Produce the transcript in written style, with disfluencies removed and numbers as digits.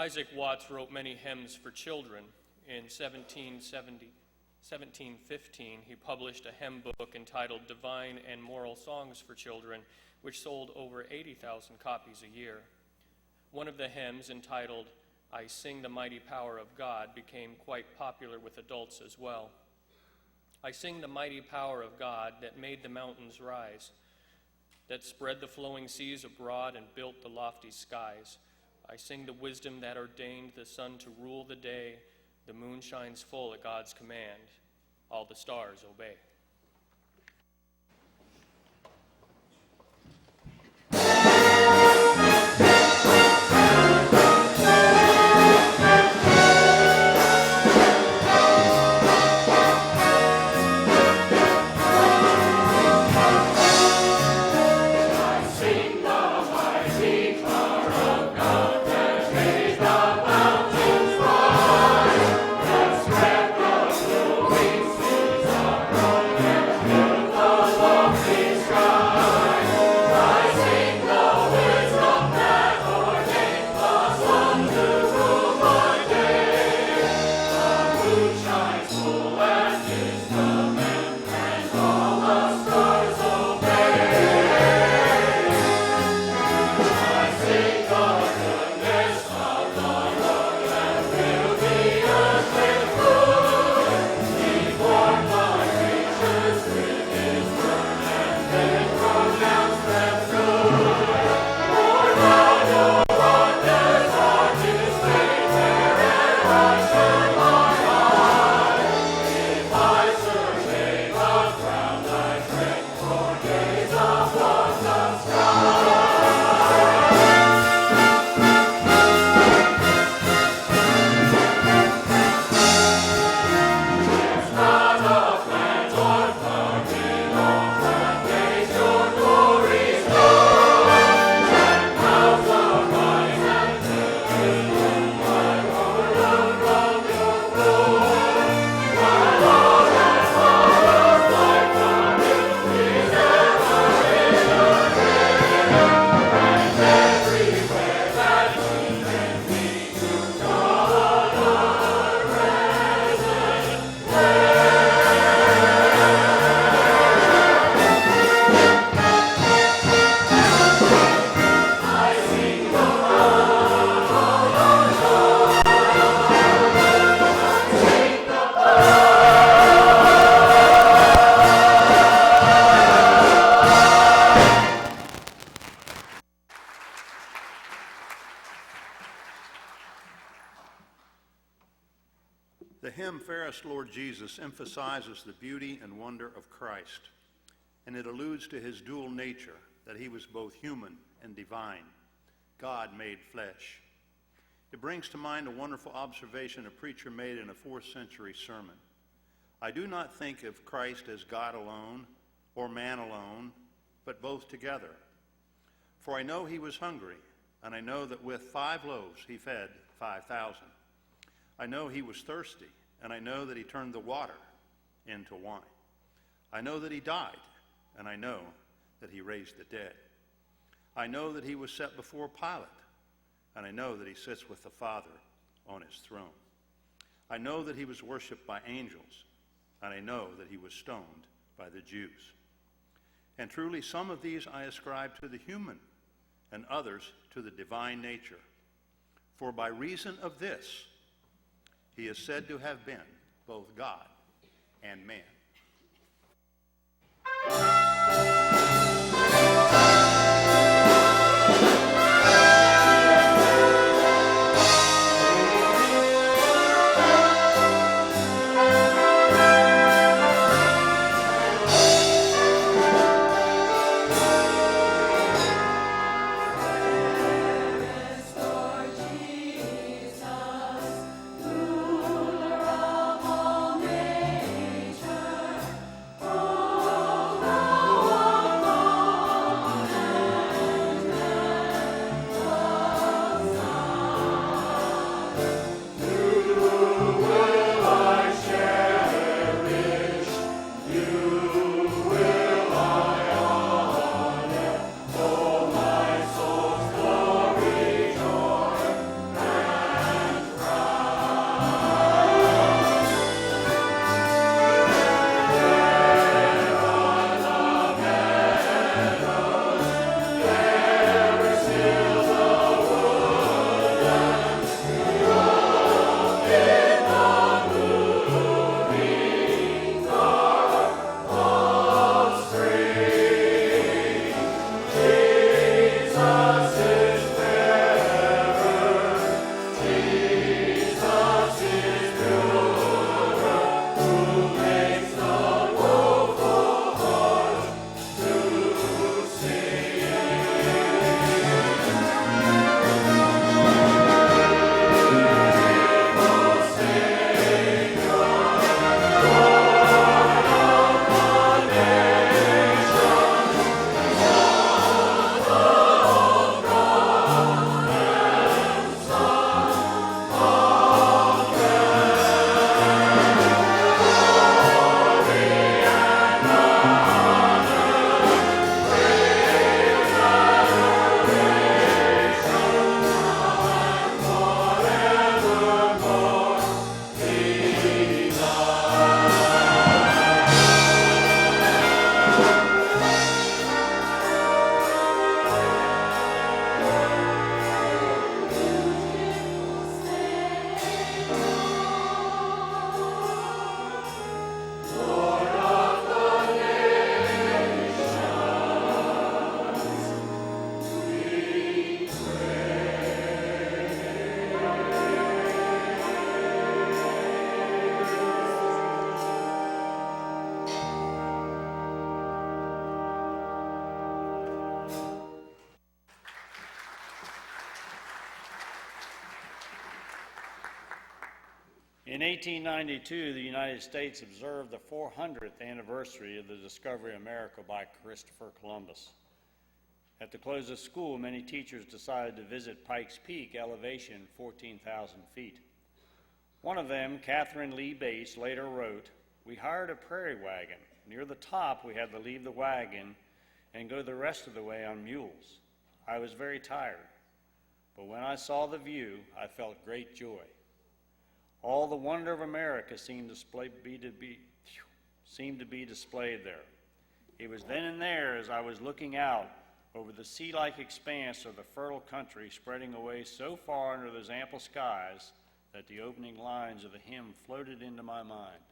Isaac Watts wrote many hymns for children. In 1715, he published a hymn book entitled Divine and Moral Songs for Children, which sold over 80,000 copies a year. One of the hymns, entitled I Sing the Mighty Power of God, became quite popular with adults as well. I sing the mighty power of God that made the mountains rise, that spread the flowing seas abroad and built the lofty skies. I sing the wisdom that ordained the sun to rule the day. The moon shines full at God's command. All the stars obey. The hymn, Fairest Lord Jesus, emphasizes the beauty and wonder of Christ, and it alludes to his dual nature, that he was both human and divine, God made flesh. It brings to mind a wonderful observation a preacher made in a 4th century sermon. I do not think of Christ as God alone or man alone, but both together. For I know he was hungry, and I know that with 5 loaves he fed 5,000. I know he was thirsty, and I know that he turned the water into wine. I know that he died, and I know that he raised the dead. I know that he was set before Pilate, and I know that he sits with the Father on his throne. I know that he was worshipped by angels, and I know that he was stoned by the Jews. And truly some of these I ascribe to the human, and others to the divine nature. For by reason of this, he is said to have been both God and man. Ruler of all nature, In 1892, the United States observed the 400th anniversary of the discovery of America by Christopher Columbus. At the close of school, many teachers decided to visit Pikes Peak, elevation 14,000 feet. One of them, Catherine Lee Bates, later wrote, "We hired a prairie wagon. Near the top, we had to leave the wagon and go the rest of the way on mules. I was very tired, but when I saw the view, I felt great joy. All the wonder of America seemed to be displayed there. It was then and there, as I was looking out over the sea-like expanse of the fertile country spreading away so far under those ample skies, that the opening lines of the hymn floated into my mind.